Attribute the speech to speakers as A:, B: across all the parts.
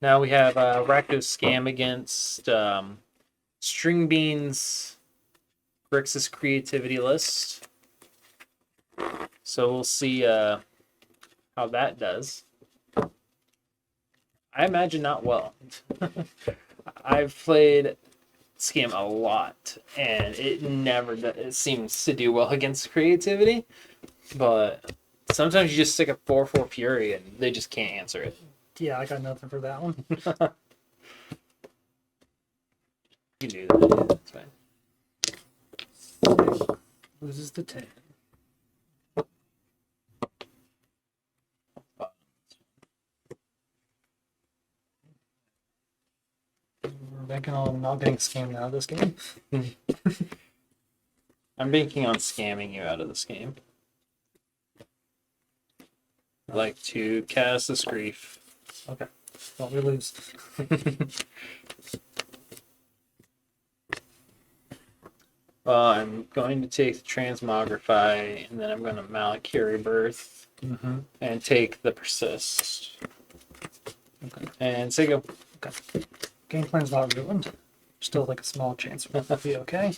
A: Now we have Rakdos Scam against String Bean's Grixis creativity list. So we'll see how that does. I imagine not well. I've played Scam a lot, and it seems to do well against creativity. But sometimes you just stick a 4/4 Fury, and they just can't answer it.
B: Yeah, I got nothing for that one.
A: You do that. That's fine.
B: Loses the 10. We're banking on not getting scammed out of this game.
A: I'm banking on scamming you out of this game. I'd like to cast this grief.
B: Okay. Don't we lose?
A: Well, I'm going to take the Transmogrify, and then I'm going to Malakiri Birth, and take the Persist.
B: Okay.
A: And say go.
B: Okay. Game plan's not ruined. Still like a small chance we'll be okay.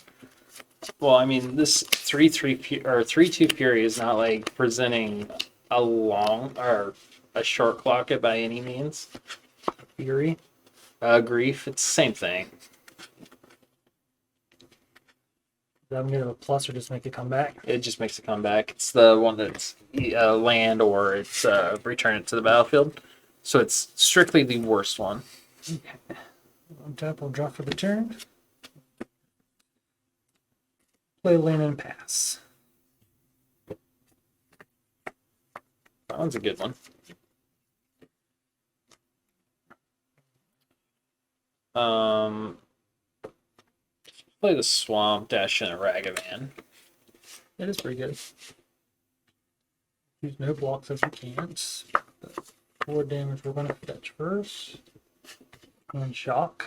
A: Well, I mean, this 3/3 or 3/2 Fury is not like presenting a long or a short clock it by any means.
B: Fury.
A: Grief, it's the same thing.
B: Does that give it a plus or just make it come back?
A: It just makes a comeback. It's the one that's land or it's return it to the battlefield. So it's strictly the worst one.
B: Okay. Untap, we'll draw for the turn. Play land and pass.
A: That one's a good one. Play the Swamp, dash in a Ragavan.
B: That is pretty good. Use no blocks if we can't. But 4 damage we're going to fetch first. And shock.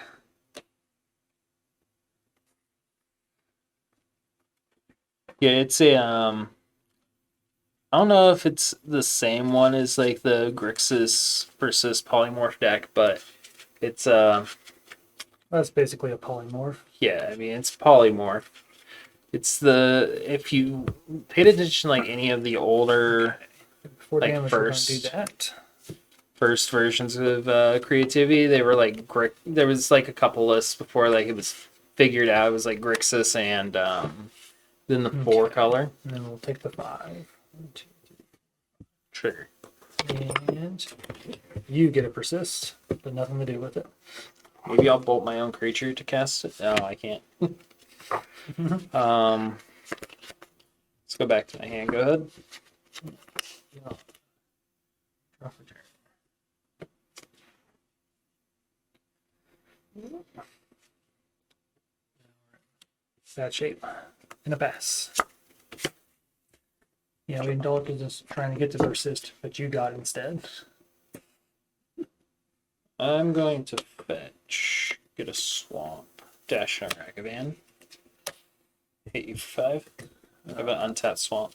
A: Yeah, it's a I don't know if it's the same one as like the Grixis versus Polymorph deck, but it's
B: That's basically a polymorph.
A: yeah, I mean it's Polymorph. It's if you paid attention like any of the older
B: 4
A: like
B: damage we're going to do that.
A: first versions of creativity, they were like there was like a couple lists before like it was figured out. It was like Grixis and then the 4 color.
B: And then we'll take the 5. 1, 2,
A: Trigger.
B: 3. And you get a persist, but nothing to do with it.
A: Maybe I'll bolt my own creature to cast it. No, I can't. Let's go back to my hand. Go ahead.
B: Yeah. Draw for turn. That shape. In a pass. Yeah, we indulged in just trying to get to persist, but you got it instead.
A: I'm going to fetch. Get a Swamp. Dash on Ragavan. Hit you for 5. I have an untapped Swamp.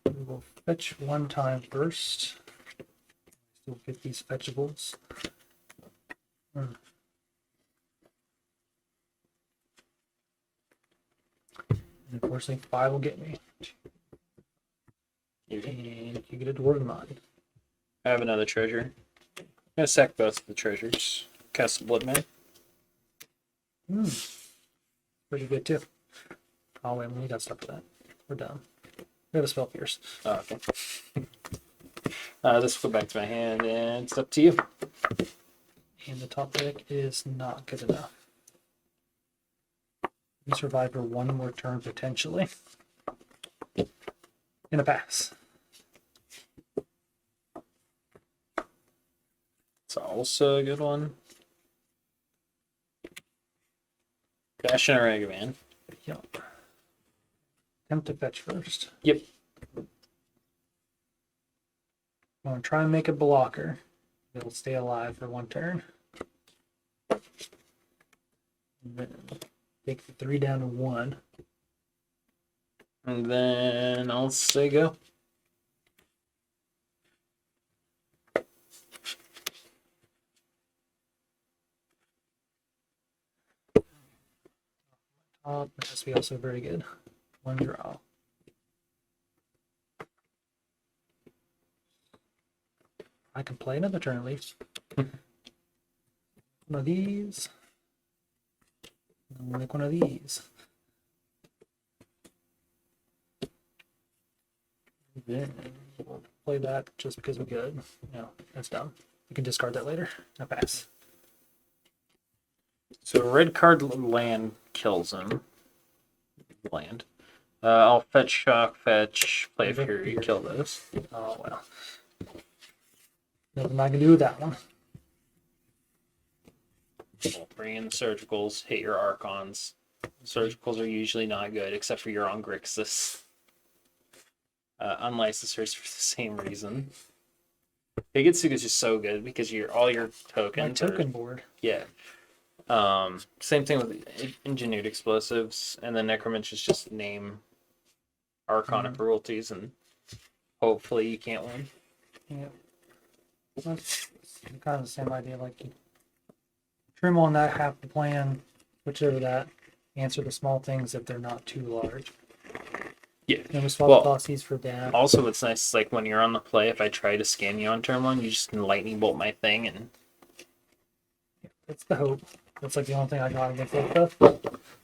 B: We will fetch 1 time first. Still get these fetchables. And unfortunately, 5 will get me. And you get a Dwarven Mind.
A: I have another treasure. I'm going to sack both of the treasures. Cast a Bloodman.
B: Pretty good too. Oh wait, we got stuff for that. We're done. We have a Spell Pierce.
A: Oh, okay. This will go back to my hand, and it's up to you.
B: And the top deck is not good enough. We survive for 1 more turn potentially. In a pass.
A: It's also a good one. Dash and a Ragavan.
B: Yep. Attempt to fetch first.
A: Yep.
B: I'm going to try and make a blocker. It'll stay alive for 1 turn. And then take the 3 down to 1.
A: And then I'll say go.
B: It has to be also very good. One draw. I can play another turn at least. One of these. And we'll make one of these. Then we'll play that just because we could. No, that's dumb. We can discard that later. I pass.
A: So a red card land kills him. Land. I'll fetch shock, fetch, play a fury, kill this.
B: Oh well. Nothing I can do with that one.
A: We'll bring in the surgicals, hit your archons. Surgicals are usually not good, except for you're on Grixis. Unlicensors for the same reason. Higetsuga is just so good because all your tokens.
B: My token board.
A: Yeah. Same thing with engineered explosives, and then necromancers just name arcana cruelties, and hopefully you can't win.
B: Yeah. That's kind of the same idea. Like you trim on that half the plan, switch over that, answer the small things if they're not too large.
A: Yeah.
B: And we swap Thoughtseize for that.
A: Also, what's nice is like when you're on the play, if I try to scam you on turn one, you just can lightning bolt my thing, and
B: That's the hope. That's like the only thing I got against that stuff.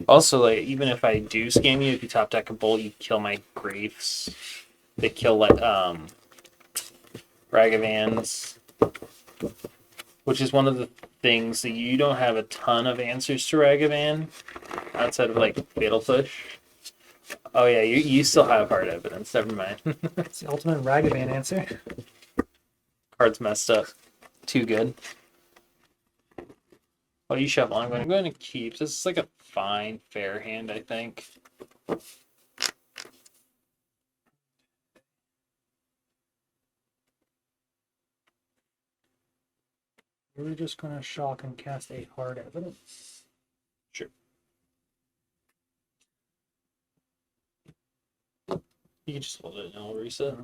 A: also like even if I do scam you, if you top deck a bolt, you kill my Griefs. They kill like Ragavans, which is one of the things that you don't have a ton of answers to Ragavan outside of like Fatal Push. Oh yeah, you still have hard evidence. Never mind.
B: It's the ultimate Ragavan answer.
A: Card's messed up. Too good. Oh, you shuffle. I'm going to keep. This is like a fine, fair hand, I think.
B: We're just going to shock and cast a hard evidence.
A: Sure. You can just hold it and I'll reset.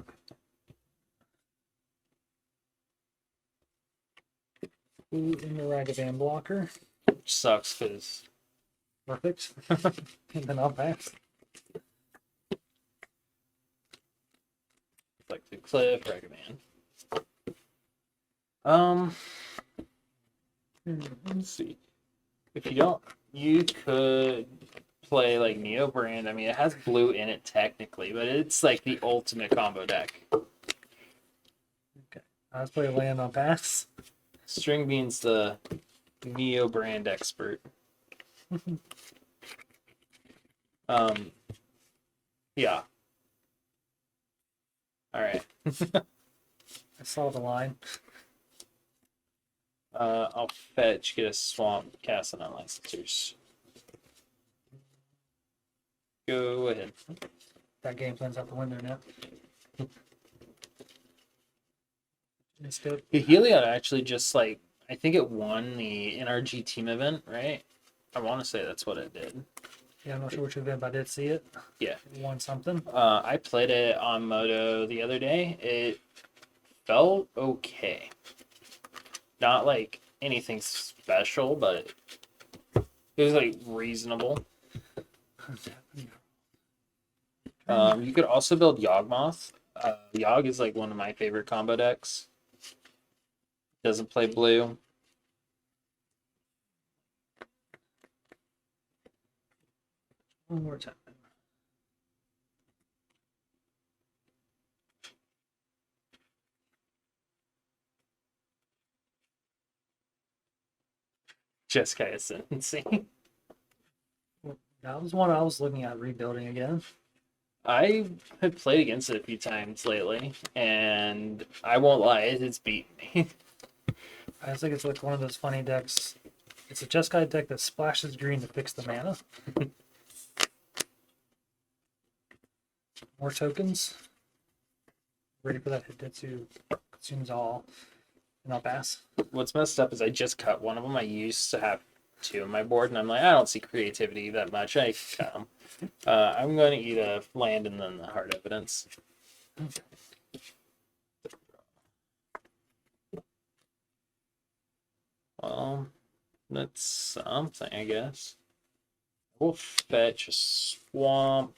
B: Ooh, in the Ragavan blocker.
A: Which sucks because
B: Perfect. And then I'll pass.
A: like the cliff, Ragavan. Let's see. If you don't, you could play like Neo Brand. I mean, it has blue in it technically, but it's like the ultimate combo deck.
B: Okay. Let's play a land on pass.
A: String Bean's the Neo Brand expert. Yeah. All right.
B: I saw the line.
A: I'll fetch, get a swamp, cast on unlicensors. Go ahead.
B: That game plan's out the window now. Missed it.
A: Heliod actually just like, I think it won the NRG team event, right? I want to say that's what it did.
B: Yeah, I'm not sure which event, but I did see it.
A: Yeah.
B: It won something.
A: I played it on Moto the other day. It felt okay. Not like anything special, but it was like reasonable. You could also build Yawgmoth. Yawg is like one of my favorite combo decks. Doesn't play blue.
B: One more time.
A: Jeskai Ascendancy.
B: That was one I was looking at rebuilding again.
A: I have played against it a few times lately, and I won't lie, it's beaten me.
B: I think it's like one of those funny decks. It's a Jeskai deck that splashes green to fix the mana. More tokens. Ready for that Hidetsu. Consumes all. And I'll pass.
A: What's messed up is I just cut one of them. I used to have two on my board, and I'm like, I don't see creativity that much. I cut them. I'm going to eat a land and then the hard evidence. Well, that's something, I guess. We'll fetch a swamp.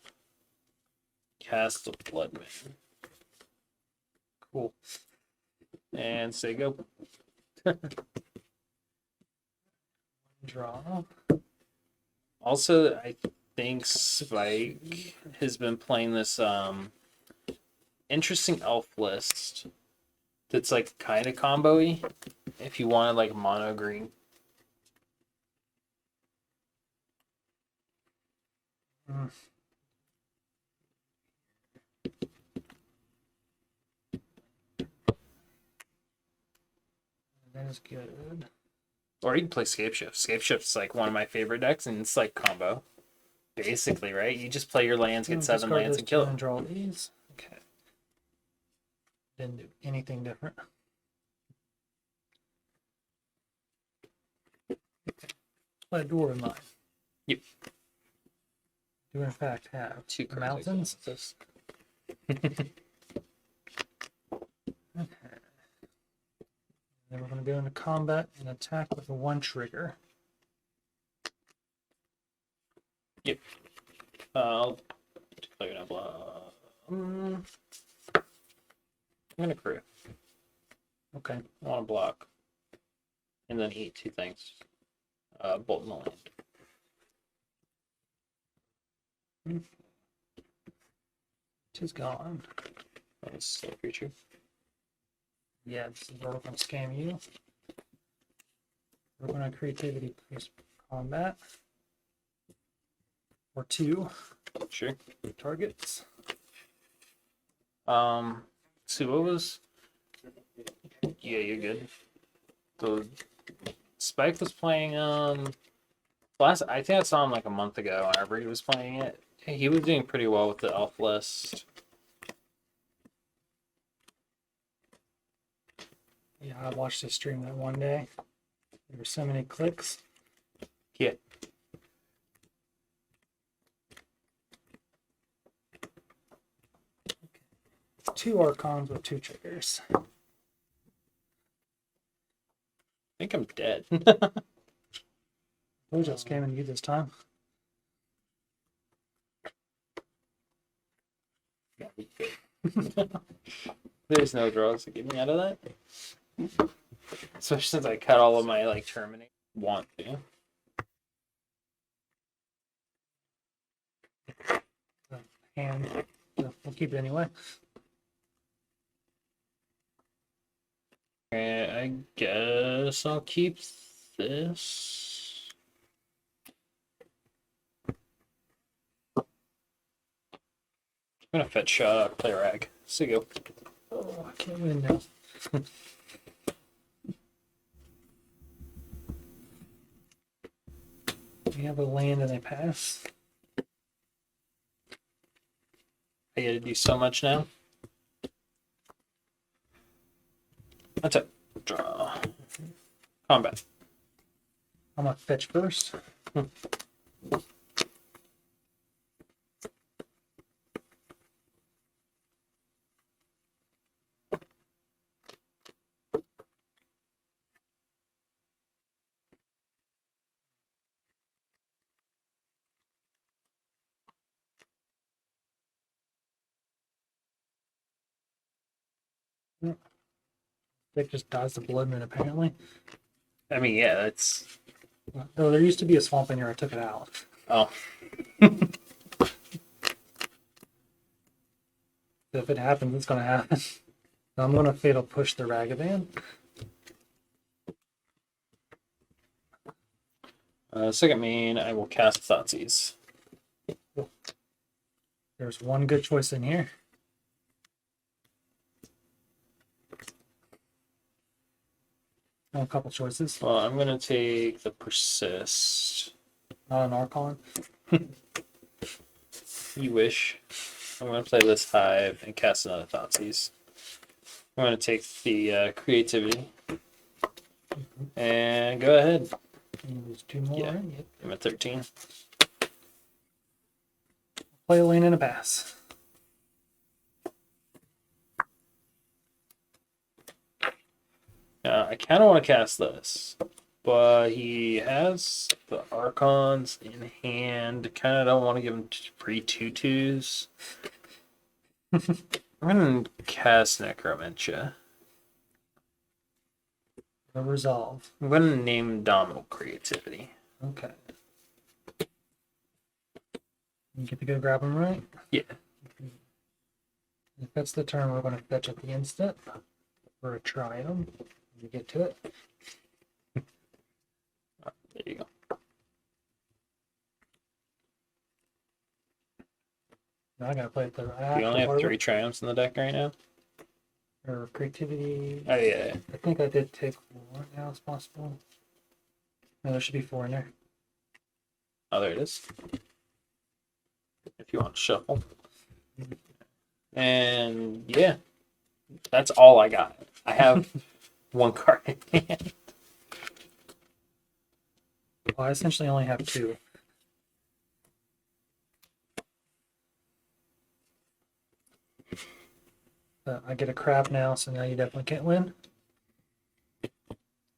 A: Cast the Bloodman.
B: Cool.
A: And say go.
B: Draw.
A: Also, I think Spike has been playing this interesting elf list that's like kind of combo-y if you wanted like mono green.
B: Mm. That is good.
A: Or you can play Scape Shift. Scape Shift's like one of my favorite decks, and it's like combo. Basically, right? You just play your lands, get 7
B: Discard
A: lands,
B: those
A: and kill
B: two and
A: it.
B: draw these. Okay. Didn't do anything different. Play a door in mine.
A: Yep.
B: Do in fact have
A: 2 cards.
B: mountains. Okay. Then we're going to go into combat and attack with a 1 trigger.
A: I'll declare an blah. I'm gonna crew.
B: Okay.
A: I want to block. And then eat 2 things. Bolt in the land.
B: She's gone.
A: That's still a creature.
B: Yeah, this is where we're going to scam you. We're going to creativity plus combat. Or 2
A: Sure.
B: targets.
A: See what was? Yeah, you're good. The Spike was playing last. I think I saw him like a month ago. Whenever he was playing it, he was doing pretty well with the elf list.
B: Yeah, I watched his stream that one day. There were so many clicks.
A: Yeah.
B: Okay. 2 archons with 2 triggers.
A: I think I'm dead.
B: We're just scamming you this time.
A: There's no draws to get me out of that. Especially since I cut all of my like terminate. Want to.
B: And we'll keep it anyway.
A: I guess I'll keep this. I'm gonna fetch play rag. So go.
B: Oh, I can't win now. We have a land and a pass.
A: I gotta do so much now. That's it. Draw. Combat.
B: I'm gonna fetch first. Vic just dodged the bloodman apparently.
A: I mean, yeah, that's.
B: Though there used to be a swamp in here, I took it out.
A: Oh.
B: If it happens, it's gonna happen. So I'm gonna fatal push the Ragavan.
A: Second main, I will cast Thoughtseize.
B: There's one good choice in here. Oh, a couple choices.
A: Well, I'm gonna take the Persist.
B: Not an Archon.
A: You wish. I'm gonna play this Hive and cast another Thoughtseize. I'm gonna take the Creativity. And go ahead.
B: And there's 2 more.
A: Yeah.
B: Yep.
A: I'm at 13.
B: Play a lane and a pass.
A: I kind of want to cast this, but he has the Archons in hand. Kind of don't want to give him free 2/2s. I'm gonna cast Necromentia.
B: A resolve.
A: I'm gonna name Dominal Creativity.
B: Okay. You get to go grab him, right?
A: Yeah.
B: If that's the turn, we're going to fetch at the instant for a triumph. You get to it.
A: There you go.
B: Now I got to play it the
A: You only have 3 triumphs in the deck right now?
B: Or creativity.
A: Oh, yeah.
B: I think I did take 4 now, it's possible. No, there should be 4 in there.
A: Oh, there it is. If you want to shuffle. And yeah, that's all I got. I have 1 card in hand.
B: Well, I essentially only have 2. But I get a crap now, so now you definitely can't win.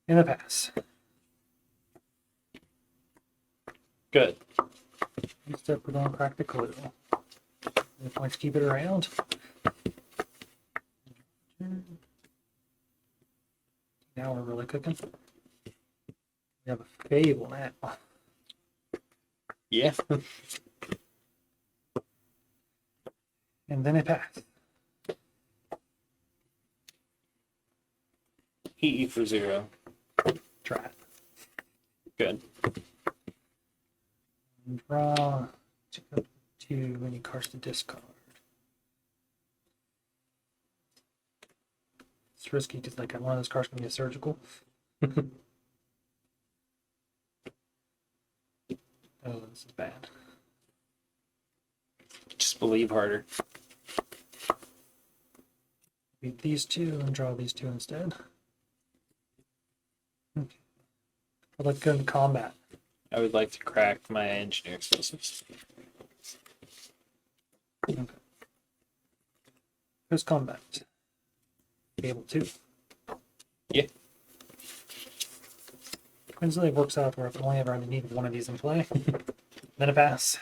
B: In a pass.
A: Good.
B: Step we're going to crack the clue. Points keep it around. Now we're really cooking. We have a Fable now.
A: Yeah.
B: And then a pass.
A: Heat you for 0.
B: Try it.
A: Good.
B: Draw. 2 when you cast the discard. It's risky because like one of those cards can be a surgical. Oh, this is bad.
A: Just believe harder.
B: Beat these 2 and draw these 2 instead. Okay. I'd like to go into combat.
A: I would like to crack my engineer explosives.
B: Okay. Who's combat? Able to.
A: Yeah.
B: Coincidentally works out where if I only ever need 1 of these in play, then a pass.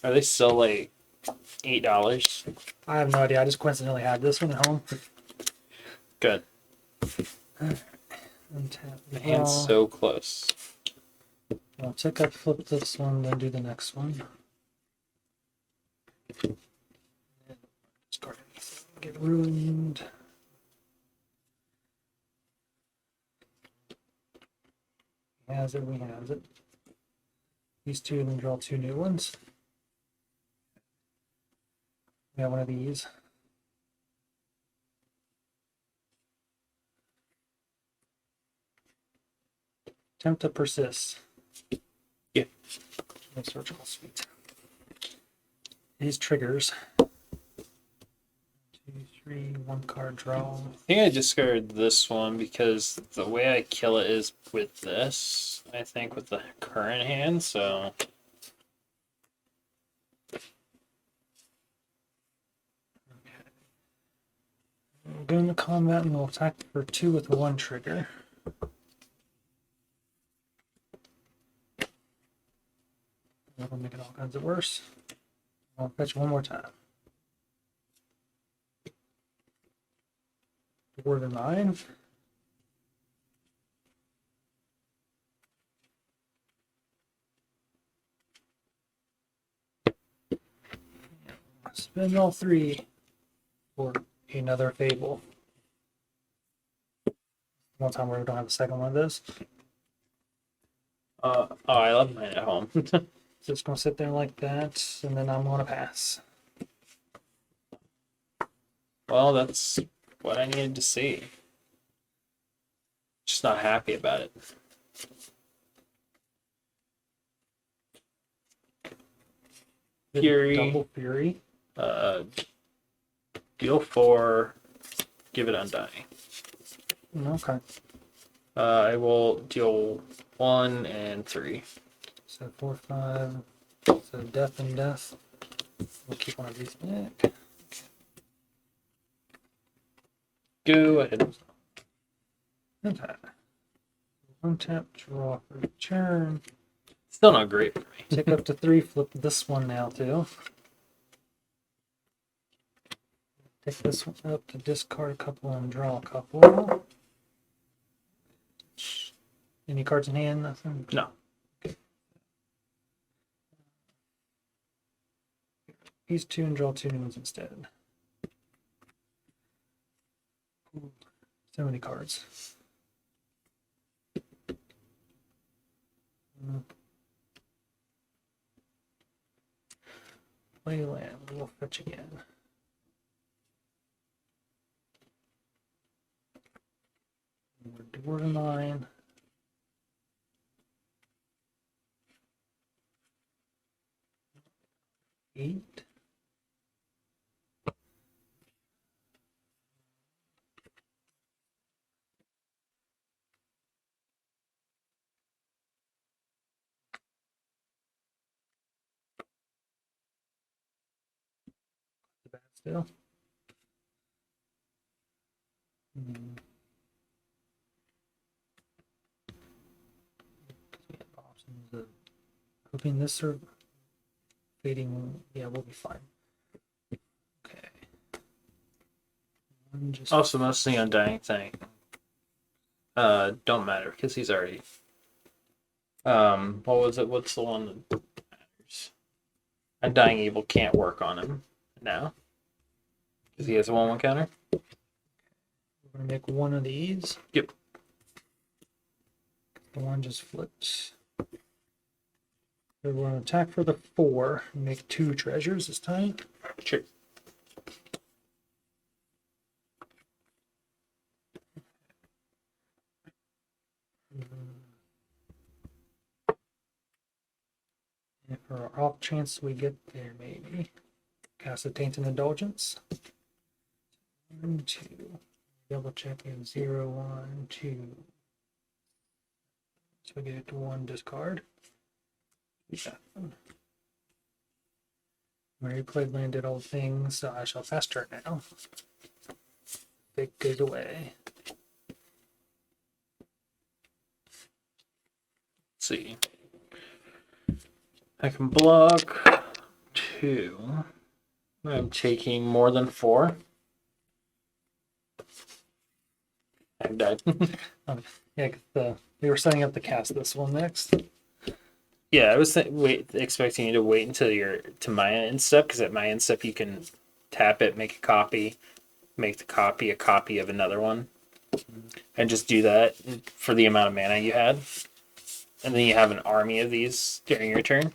A: Are they still like $8?
B: I have no idea. I just coincidentally had this one at home.
A: Good.
B: Untap.
A: The hand's so close.
B: I'll check up, flip this one, then do the next one. Discard anything. Get ruined. Has it, we have it. These 2 and then draw 2 new ones. We have one of these. Attempt to persist.
A: Yeah.
B: No surgical suite. These triggers. 2, 3, 1 card draw.
A: I think I discarded this one because the way I kill it is with this. I think with the current hand, so.
B: We'll go into combat and we'll attack for 2 with 1 trigger. That'll make it all kinds of worse. I'll fetch 1 more time. Word of 9. Spend all 3 for another Fable. One time where we don't have a second one of those.
A: Oh, I left mine at home.
B: So it's going to sit there like that, and then I'm going to pass.
A: Well, that's what I needed to see. Just not happy about it. Fury.
B: Double Fury.
A: Deal 4. Give it Undying.
B: Okay.
A: I will deal 1 and 3.
B: So 4, 5. So death and death. We'll keep one of these back.
A: Go ahead.
B: Okay. Untap, draw for turn.
A: Still not great for me.
B: Take up to 3, flip this one now too. Take this one up to discard a couple and draw a couple. Any cards in hand? Nothing?
A: No.
B: These 2 and draw 2 new ones instead. Ooh, so many cards. Play land, we'll fetch again. We're to 9. Eight. Bad still. We have options of hoping this or fading. Yeah, we'll be fine. Okay. Just
A: Also, mostly Undying thing. Don't matter because he's already. What was it? What's the one that matters? Undying Evil can't work on him now because he has a 1/1 counter.
B: we're gonna make one of these.
A: Yep.
B: The one just flips. We're going to attack for the 4 and make 2 treasures this time.
A: Sure.
B: And for our off chance we get there, maybe cast a Tainted Indulgence. 1, 2. Double check in 0, 1, 2. So we get it to 1 discard. Yeah. Mary played landed all things, so I shall fast turn now. Big goes away.
A: Let's see. I can block 2. I'm taking more than 4. I died.
B: Yeah, 'cause we were setting up to cast this one next.
A: Yeah, I was expecting you to wait until you're to my end step because at my end step you can tap it, make a copy, make the copy a copy of another one, and just do that for the amount of mana you had, and then you have an army of these during your turn.